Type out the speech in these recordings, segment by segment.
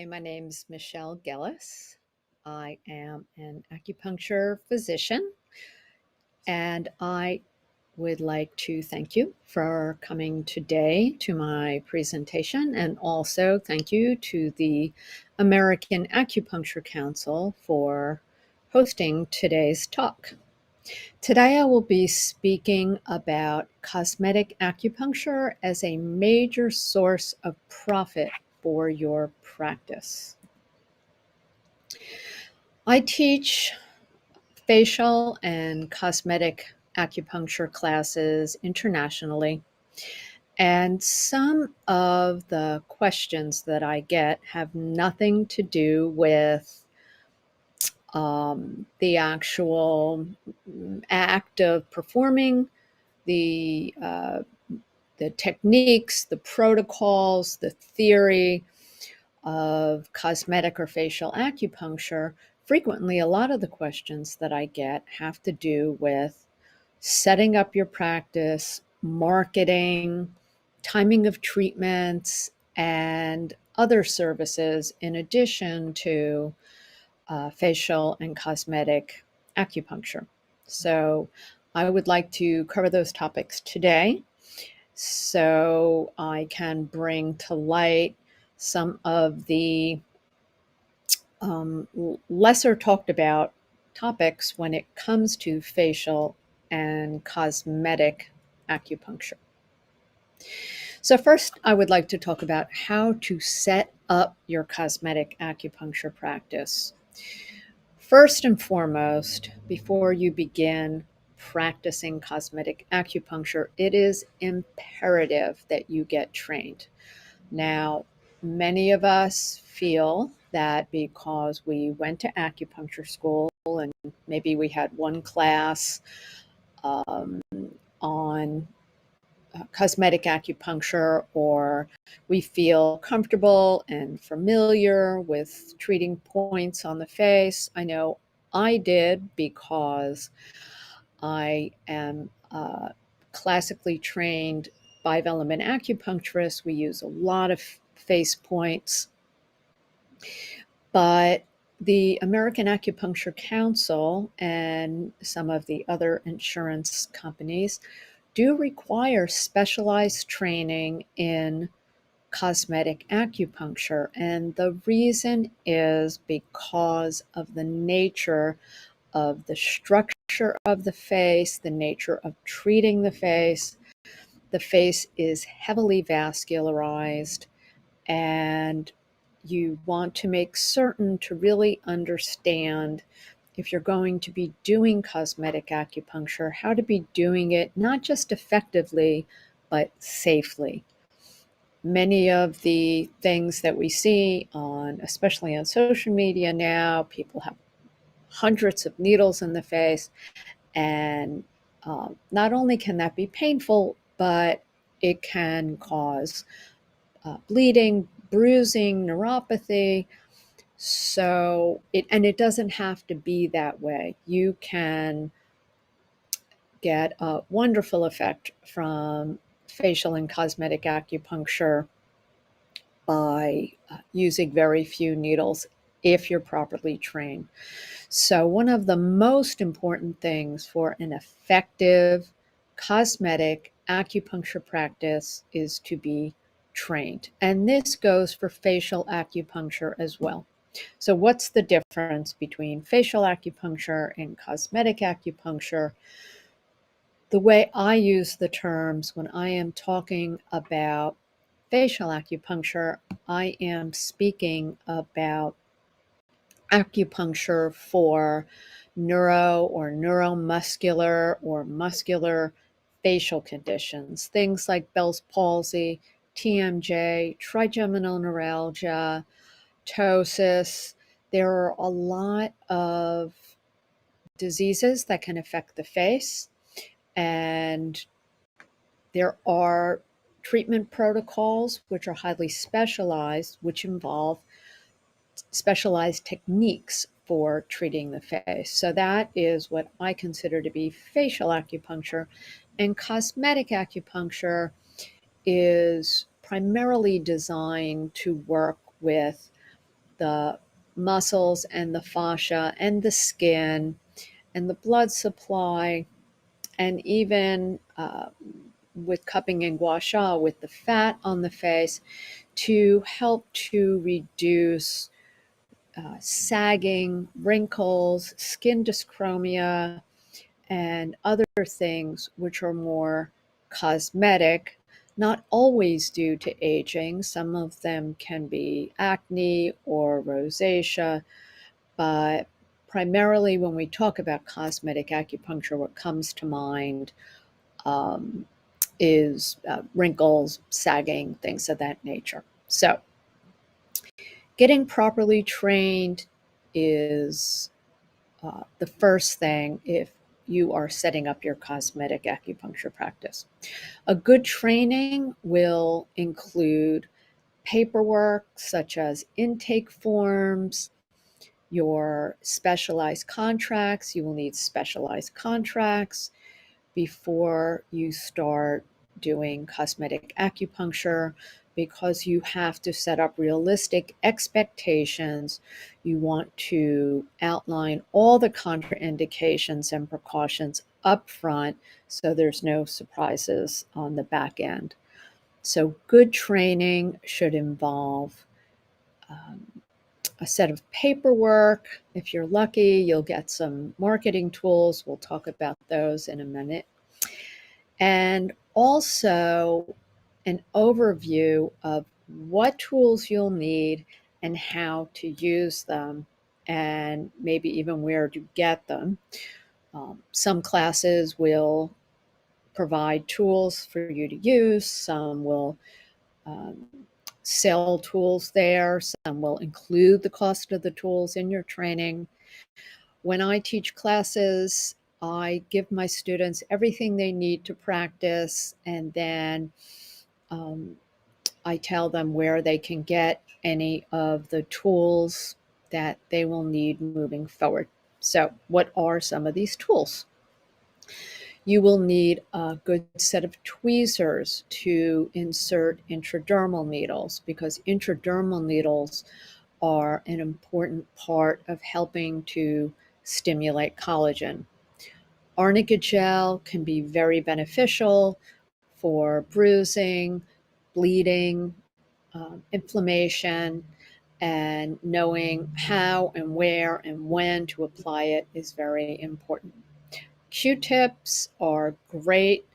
my name's Michelle Gellis. I am an acupuncture physician, and I would like to thank you for coming today to my presentation, and also thank you to the American Acupuncture Council for hosting today's talk. Today I will be speaking about cosmetic acupuncture as a major source of profit for your practice. I teach facial and cosmetic acupuncture classes internationally, and some of the questions that I get have nothing to do with the actual act of performing the techniques, the protocols, the theory of cosmetic or facial acupuncture. Frequently, a lot of the questions that I get have to do with setting up your practice, marketing, timing of treatments, and other services in addition to facial and cosmetic acupuncture. So I would like to cover those topics today so I can bring to light some of the lesser talked about topics when it comes to facial and cosmetic acupuncture. So first, I would like to talk about how to set up your cosmetic acupuncture practice. First and foremost, before you begin practicing cosmetic acupuncture, it is imperative that you get trained. Now, many of us feel that because we went to acupuncture school and maybe we had one class on cosmetic acupuncture, or we feel comfortable and familiar with treating points on the face. I know I did because I am classically trained 5-element acupuncturist. We use a lot of face points, but the American Acupuncture Council and some of the other insurance companies do require specialized training in cosmetic acupuncture. And the reason is because of the nature of the structure of the face, the nature of treating the face. The face is heavily vascularized, and you want to make certain to really understand, if you're going to be doing cosmetic acupuncture, how to be doing it not just effectively, but safely. Many of the things that we see on, especially on social media now, people have hundreds of needles in the face, and not only can that be painful, but it can cause bleeding, bruising, neuropathy. So it doesn't have to be that way. You can get a wonderful effect from facial and cosmetic acupuncture by using very few needles if you're properly trained. So one of the most important things for an effective cosmetic acupuncture practice is to be trained. And this goes for facial acupuncture as well. So what's the difference between facial acupuncture and cosmetic acupuncture? The way I use the terms when I am talking about facial acupuncture, I am speaking about acupuncture for neuro or neuromuscular or muscular facial conditions, things like Bell's palsy, TMJ, trigeminal neuralgia, ptosis. There are a lot of diseases that can affect the face, and there are treatment protocols which are highly specialized, which involve specialized techniques for treating the face. So that is what I consider to be facial acupuncture. And cosmetic acupuncture is primarily designed to work with the muscles and the fascia and the skin and the blood supply, and even with cupping and gua sha, with the fat on the face, to help to reduce sagging, wrinkles, skin dyschromia, and other things which are more cosmetic, not always due to aging. Some of them can be acne or rosacea, but primarily when we talk about cosmetic acupuncture, what comes to mind um, is wrinkles, sagging, things of that nature. So, getting properly trained is the first thing if you are setting up your cosmetic acupuncture practice. A good training will include paperwork such as intake forms, your specialized contracts. You will need specialized contracts before you start doing cosmetic acupuncture, because you have to set up realistic expectations. You want to outline all the contraindications and precautions up front so there's no surprises on the back end. So, good training should involve a set of paperwork. If you're lucky, you'll get some marketing tools. We'll talk about those in a minute. And also an overview of what tools you'll need and how to use them, and maybe even where to get them. Some classes will provide tools for you to use, some will um, sell tools there, some will include the cost of the tools in your training. When I teach classes, I give my students everything they need to practice, and then um, I tell them where they can get any of the tools that they will need moving forward. So, what are some of these tools? You will need a good set of tweezers to insert intradermal needles, because intradermal needles are an important part of helping to stimulate collagen. Arnica gel can be very beneficial for bruising, bleeding, inflammation, and knowing how and where and when to apply it is very important. Q-tips are great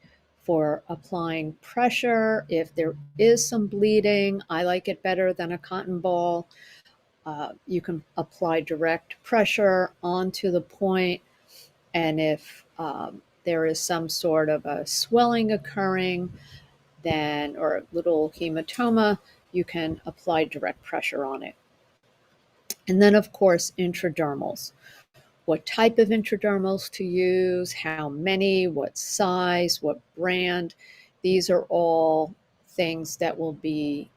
for applying pressure if there is some bleeding. I like it better than a cotton ball. You can apply direct pressure onto the point, and if there is some sort of a swelling occurring, then, or a little hematoma, you can apply direct pressure on it. And then, of course, intradermals. What type of intradermals to use, how many, what size, what brand. These are all things that will be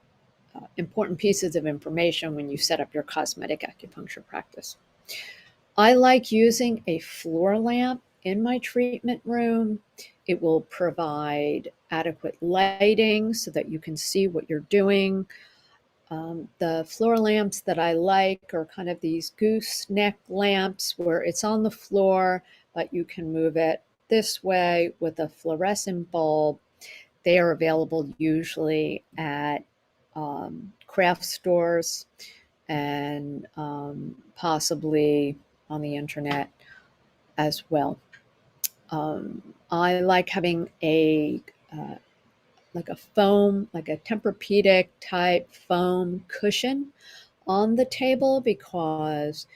important pieces of information when you set up your cosmetic acupuncture practice. I like using a floor lamp in my treatment room. It will provide adequate lighting so that you can see what you're doing. The floor lamps that I like are kind of these gooseneck lamps where it's on the floor, but you can move it this way with a fluorescent bulb. They are available usually at craft stores and possibly on the internet as well. I like having a like a foam, like a Tempur-Pedic type foam cushion on the table, because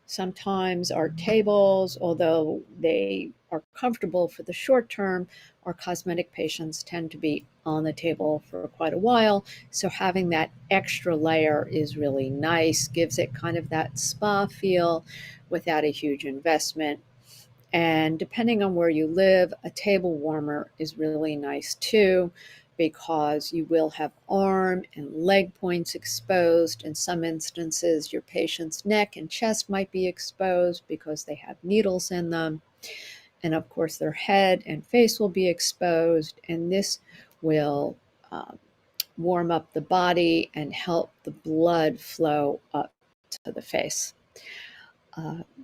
sometimes our tables, although they are comfortable for the short term, our cosmetic patients tend to be on the table for quite a while. So having that extra layer is really nice, gives it kind of that spa feel without a huge investment. And depending on where you live, a table warmer is really nice too, because you will have arm and leg points exposed. In some instances, your patient's neck and chest might be exposed because they have needles in them. And of course, their head and face will be exposed. And this will warm up the body and help the blood flow up to the face.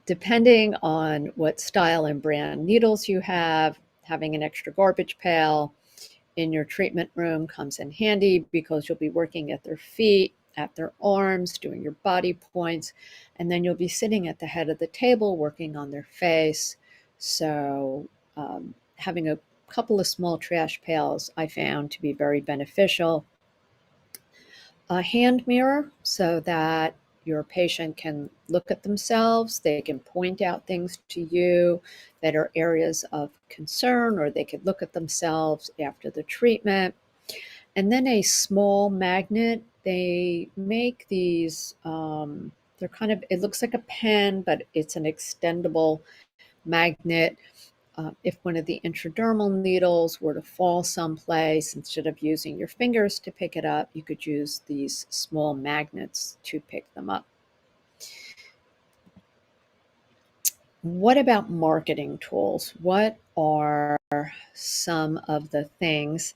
Depending on what style and brand needles you have, having an extra garbage pail in your treatment room comes in handy because you'll be working at their feet, at their arms, doing your body points, and then you'll be sitting at the head of the table working on their face. So having a couple of small trash pails I found to be very beneficial. A hand mirror so that your patient can look at themselves, they can point out things to you that are areas of concern, or they could look at themselves after the treatment. And then a small magnet. They make these, they're kind of, it looks like a pen, but it's an extendable magnet. If one of the intradermal needles were to fall someplace, instead of using your fingers to pick it up, you could use these small magnets to pick them up. What about marketing tools? What are some of the things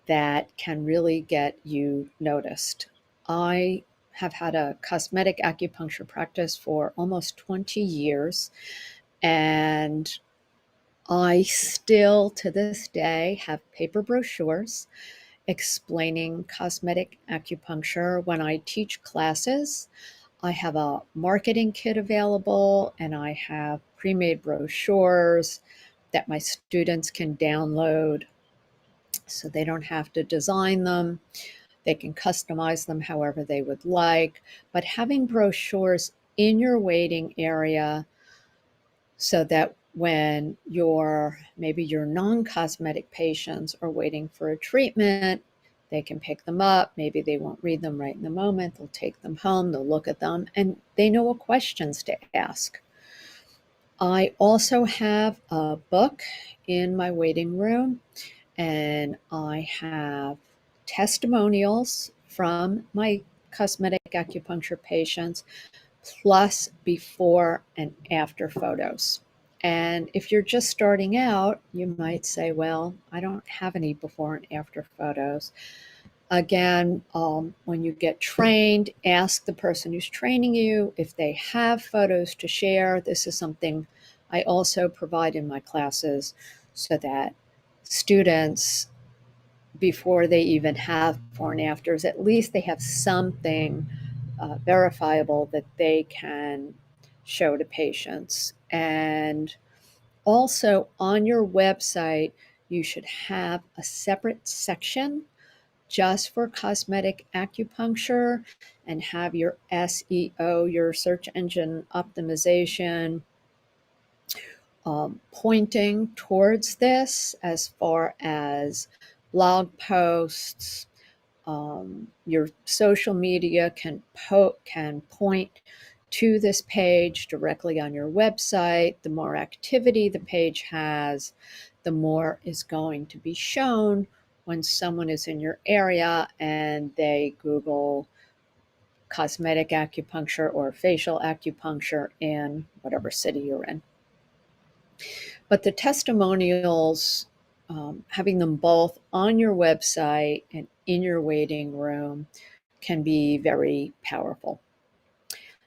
that can really get you noticed? I have had a cosmetic acupuncture practice for almost 20 years, and I still, to this day, have paper brochures explaining cosmetic acupuncture. When I teach classes, I have a marketing kit available, and I have pre-made brochures that my students can download so they don't have to design them. They can customize them however they would like. But having brochures in your waiting area so that when maybe your non-cosmetic patients are waiting for a treatment, they can pick them up. Maybe they won't read them right in the moment. They'll take them home, they'll look at them, and they know what questions to ask. I also have a book in my waiting room, and I have testimonials from my cosmetic acupuncture patients, plus before and after photos. And if you're just starting out, you might say, well, I don't have any before and after photos. Again, when you get trained, ask the person who's training you if they have photos to share. This is something I also provide in my classes so that students, before they even have before and afters, at least they have something verifiable that they can show to patients. And also on your website, you should have a separate section just for cosmetic acupuncture, and have your SEO, your search engine optimization, pointing towards this as far as blog posts. Your social media can point to this page directly on your website. The more activity the page has, the more is going to be shown when someone is in your area and they Google cosmetic acupuncture or facial acupuncture in whatever city you're in. But the testimonials, having them both on your website and in your waiting room, can be very powerful.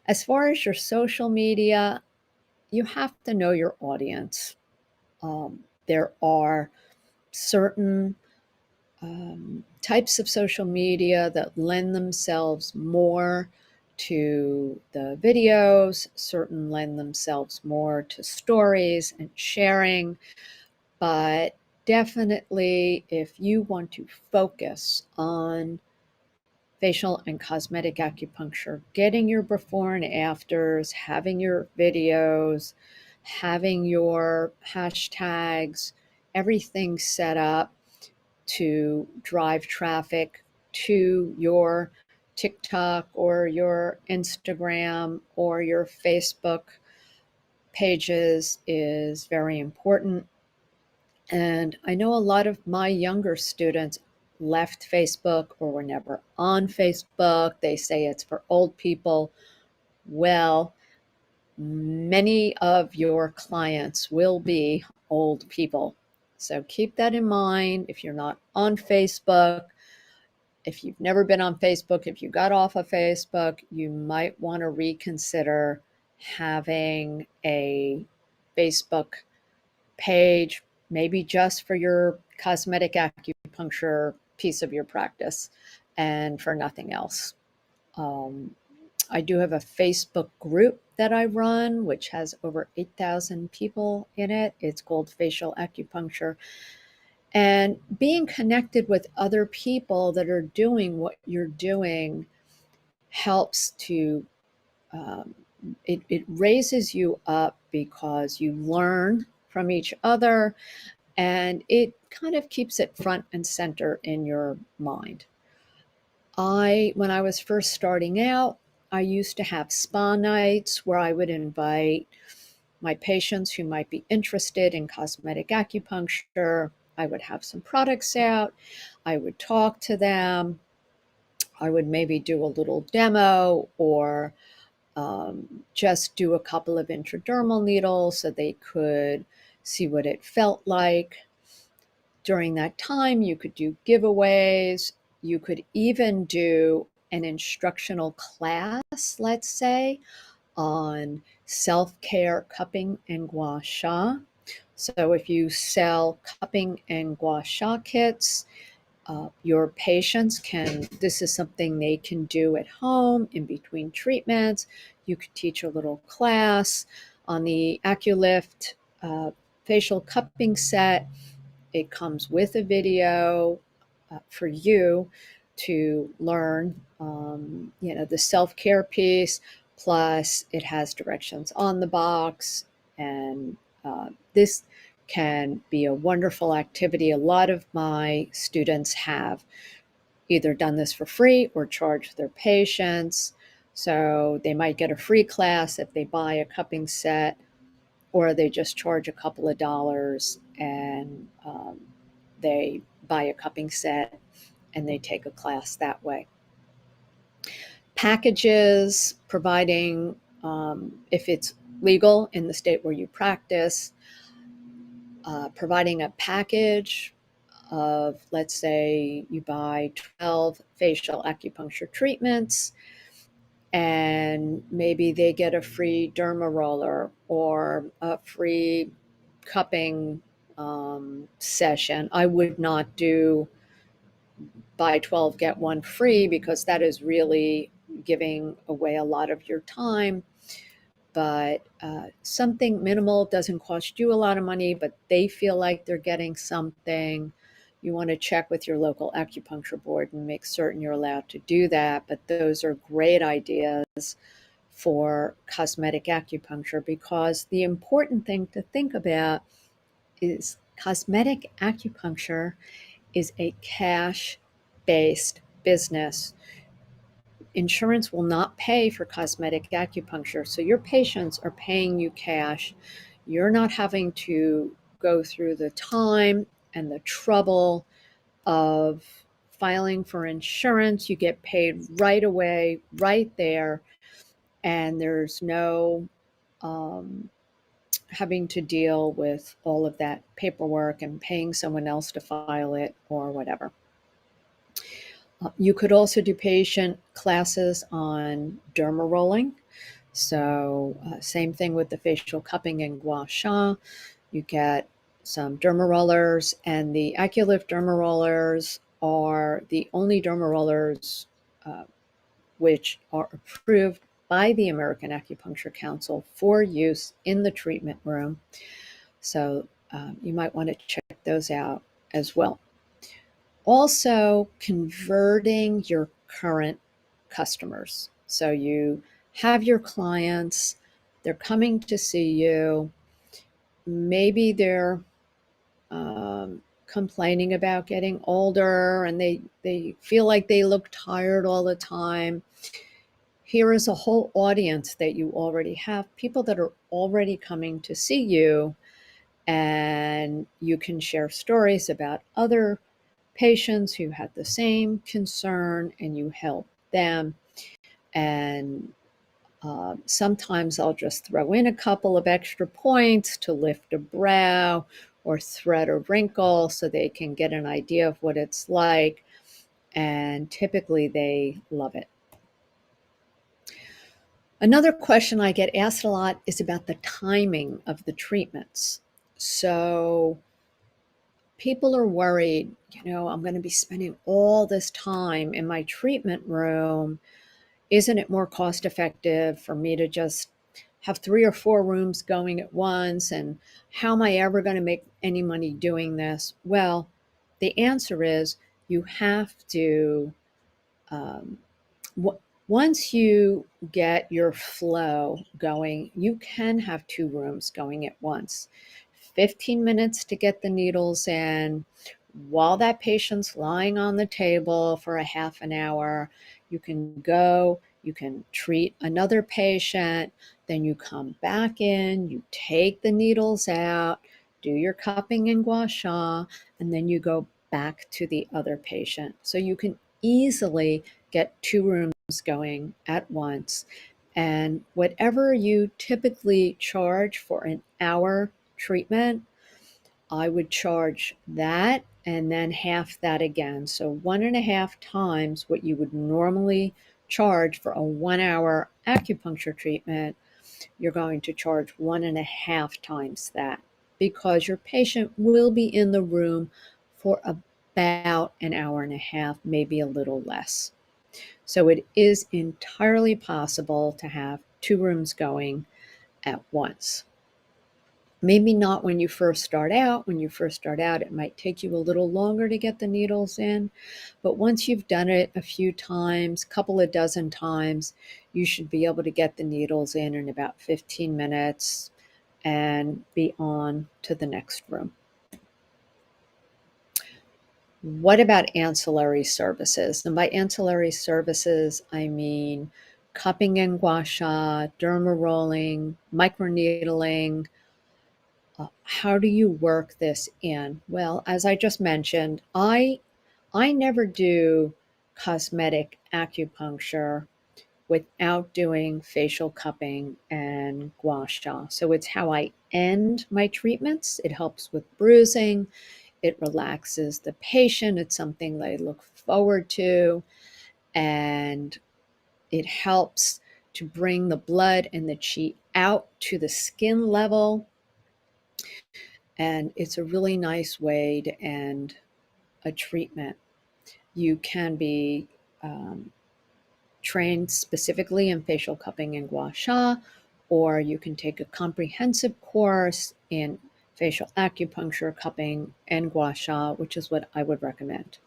As far as your social media, you have to know your audience. There are certain types of social media that lend themselves more to the videos, certain lend themselves more to stories and sharing. But definitely, if you want to focus on facial and cosmetic acupuncture, getting your before and afters, having your videos, having your hashtags, everything set up to drive traffic to your TikTok or your Instagram or your Facebook pages is very important. And I know a lot of my younger students left Facebook or were never on Facebook. They say it's for old people. Well, many of your clients will be old people. So keep that in mind. If you're not on Facebook, if you've never been on Facebook, if you got off of Facebook, you might want to reconsider having a Facebook page, maybe just for your cosmetic acupuncture piece of your practice and for nothing else. Um, I do have a Facebook group that I run, which has over 8,000 people in it. It's called Facial Acupuncture. And being connected with other people that are doing what you're doing helps to, um, it raises you up because you learn from each other, and it kind of keeps it front and center in your mind. When I was first starting out, I used to have spa nights where I would invite my patients who might be interested in cosmetic acupuncture. I would have some products out. I would talk to them. I would maybe do a little demo or just do a couple of intradermal needles so they could see what it felt like. During that time, you could do giveaways. You could even do an instructional class, let's say, on self-care cupping and gua sha. So if you sell cupping and gua sha kits, your patients this is something they can do at home in between treatments. You could teach a little class on the AcuLift facial cupping set. It comes with a video for you to learn, the self-care piece, plus it has directions on the box. And this can be a wonderful activity. A lot of my students have either done this for free or charged their patients. So they might get a free class if they buy a cupping set, or they just charge a couple of dollars and they buy a cupping set and they take a class that way. Packages, providing, if it's legal in the state where you practice, providing a package of, let's say you buy 12 facial acupuncture treatments, and maybe they get a free derma roller or a free cupping session. I would not do buy 12, get one free, because that is really giving away a lot of your time. But something minimal, doesn't cost you a lot of money, but they feel like they're getting something. You want to check with your local acupuncture board and make certain you're allowed to do that. But those are great ideas for cosmetic acupuncture, because the important thing to think about is cosmetic acupuncture is a cash-based business. Insurance will not pay for cosmetic acupuncture, so your patients are paying you cash. You're not having to go through the time and the trouble of filing for insurance. You get paid right away, right there, and there's no having to deal with all of that paperwork and paying someone else to file it or whatever. You could also do patient classes on derma rolling. So same thing with the facial cupping and gua sha. You get some derma rollers, and the AcuLift derma rollers are the only derma rollers which are approved by the American Acupuncture Council for use in the treatment room. So you might want to check those out as well. Also, converting your current customers. So you have your clients, they're coming to see you. Maybe they're complaining about getting older and they feel like they look tired all the time. Here is a whole audience that you already have, people that are already coming to see you, and you can share stories about other patients who had the same concern and you help them. And sometimes I'll just throw in a couple of extra points to lift a brow or thread a wrinkle so they can get an idea of what it's like. and typically they love it. Another question I get asked a lot is about the timing of the treatments. So people are worried, I'm going to be spending all this time in my treatment room. Isn't it more cost effective for me to just have 3 or 4 rooms going at once? And how am I ever going to make any money doing this? Well, the answer is you have to, um, once you get your flow going, you can have 2 rooms going at once. 15 minutes to get the needles in. While that patient's lying on the table for a half an hour, you can go, you can treat another patient, then you come back in, you take the needles out, do your cupping and gua sha, and then you go back to the other patient. So you can easily get 2 rooms going at once. And whatever you typically charge for an hour treatment, I would charge that and then half that again. So 1.5 times what you would normally charge for a 1-hour acupuncture treatment, you're going to charge 1.5 times that, because your patient will be in the room for about an hour and a half, maybe a little less. So it is entirely possible to have 2 rooms going at once. Maybe not when you first start out. When you first start out, it might take you a little longer to get the needles in. But once you've done it a few times, couple of dozen times, you should be able to get the needles in about 15 minutes and be on to the next room. What about ancillary services? And by ancillary services, I mean cupping and gua sha, derma rolling, microneedling. How do you work this in? Well, as I just mentioned, I never do cosmetic acupuncture without doing facial cupping and gua sha. So it's how I end my treatments. It helps with bruising. It relaxes the patient. It's something they look forward to. And it helps to bring the blood and the qi out to the skin level. And it's a really nice way to end a treatment. You can be trained specifically in facial cupping and gua sha, or you can take a comprehensive course in facial acupuncture, cupping, and gua sha, which is what I would recommend.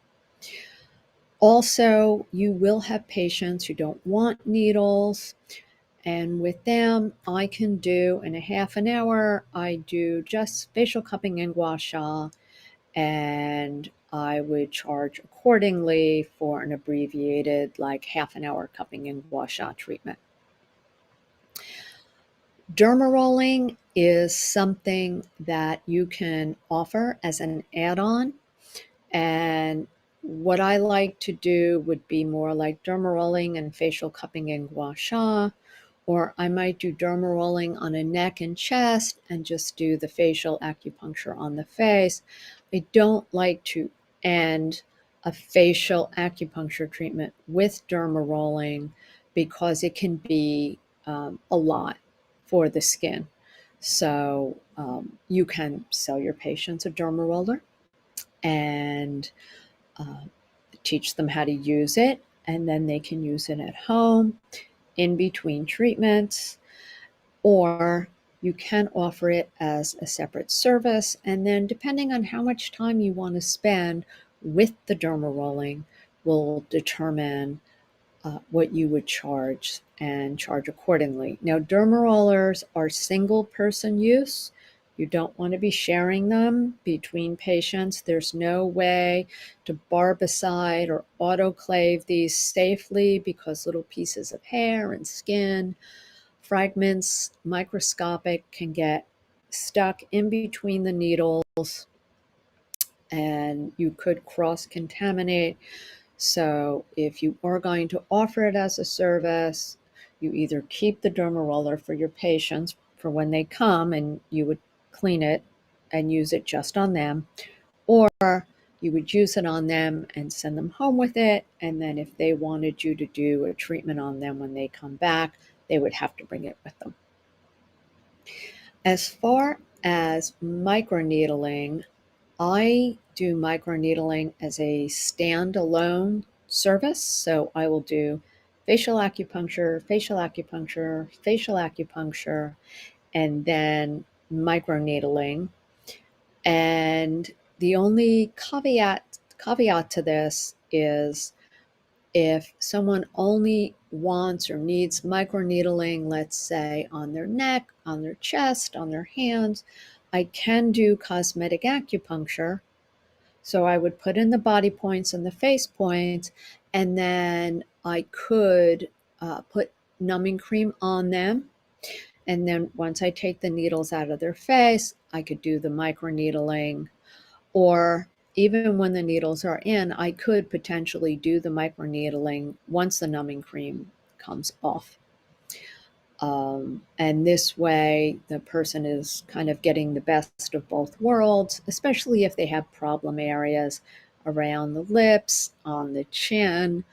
Also, you will have patients who don't want needles, and with them, I can do in a half an hour, I do just facial cupping and gua sha, and I would charge accordingly for an abbreviated, like half an hour cupping and gua sha treatment. Derma rolling is something that you can offer as an add-on, and what I like to do would be more like derma rolling and facial cupping and gua sha, or I might do derma rolling on a neck and chest and just do the facial acupuncture on the face. I don't like to end a facial acupuncture treatment with derma rolling because it can be a lot for the skin. So you can sell your patients a derma roller and teach them how to use it, and then they can use it at home in between treatments, or you can offer it as a separate service. And then depending on how much time you want to spend with the derma rolling will determine what you would charge and charge accordingly. Now, derma rollers are single person use. You don't want to be sharing them between patients. There's no way to barbicide or autoclave these safely because little pieces of hair and skin, fragments, microscopic, can get stuck in between the needles and you could cross-contaminate. So if you are going to offer it as a service, you either keep the derma roller for your patients for when they come and you would clean it and use it just on them, or You would use it on them and send them home with it. And then if they wanted you to do a treatment on them when they come back, they would have to bring it with them. As far as microneedling, I do microneedling as a standalone service. So I will do facial acupuncture, facial acupuncture, facial acupuncture, and then microneedling. And the only caveat to this is if someone only wants or needs microneedling, let's say on their neck, on their chest, on their hands, I can do cosmetic acupuncture. So I would put in the body points and the face points, and then I could put numbing cream on them. And then once I take the needles out of their face, I could do the microneedling. Or even when the needles are in, I could potentially do the microneedling once the numbing cream comes off. And this way, the person is kind of getting the best of both worlds, especially if they have problem areas around the lips, on the chin.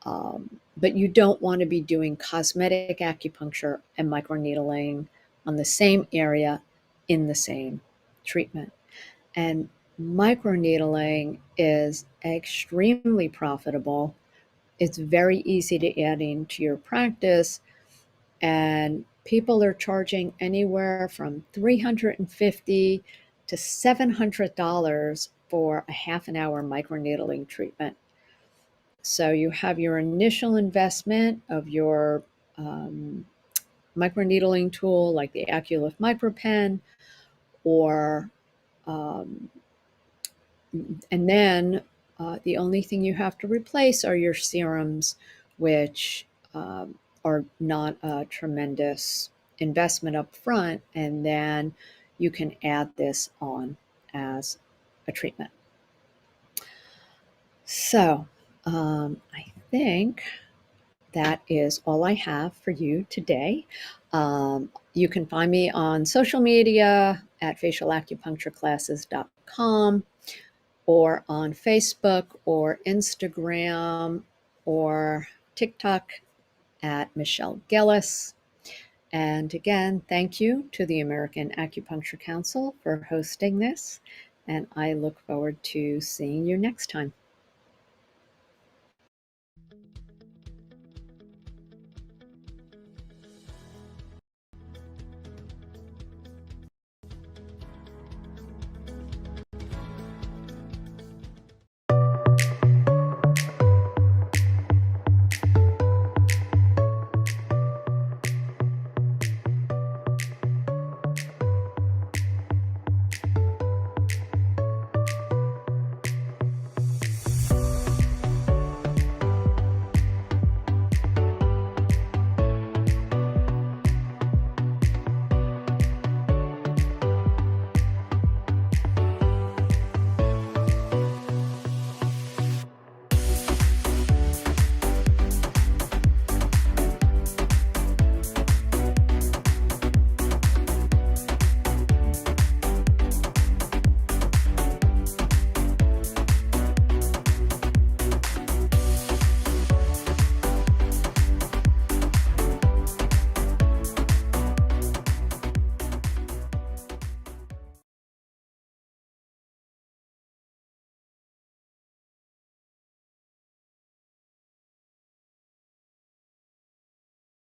But you don't want to be doing cosmetic acupuncture and microneedling on the same area in the same treatment. And microneedling is extremely profitable. It's very easy to add into your practice, and people are charging anywhere from $350 to $700 for a half an hour microneedling treatment. So you have your initial investment of your microneedling tool like the AcuLift MicroPen, or um, and then the only thing you have to replace are your serums, which are not a tremendous investment up front, and then you can add this on as a treatment. So I think that is all I have for you today. You can find me on social media at facialacupunctureclasses.com, or on Facebook or Instagram or TikTok at Michelle Gellis. And again, thank you to the American Acupuncture Council for hosting this. And I look forward to seeing you next time.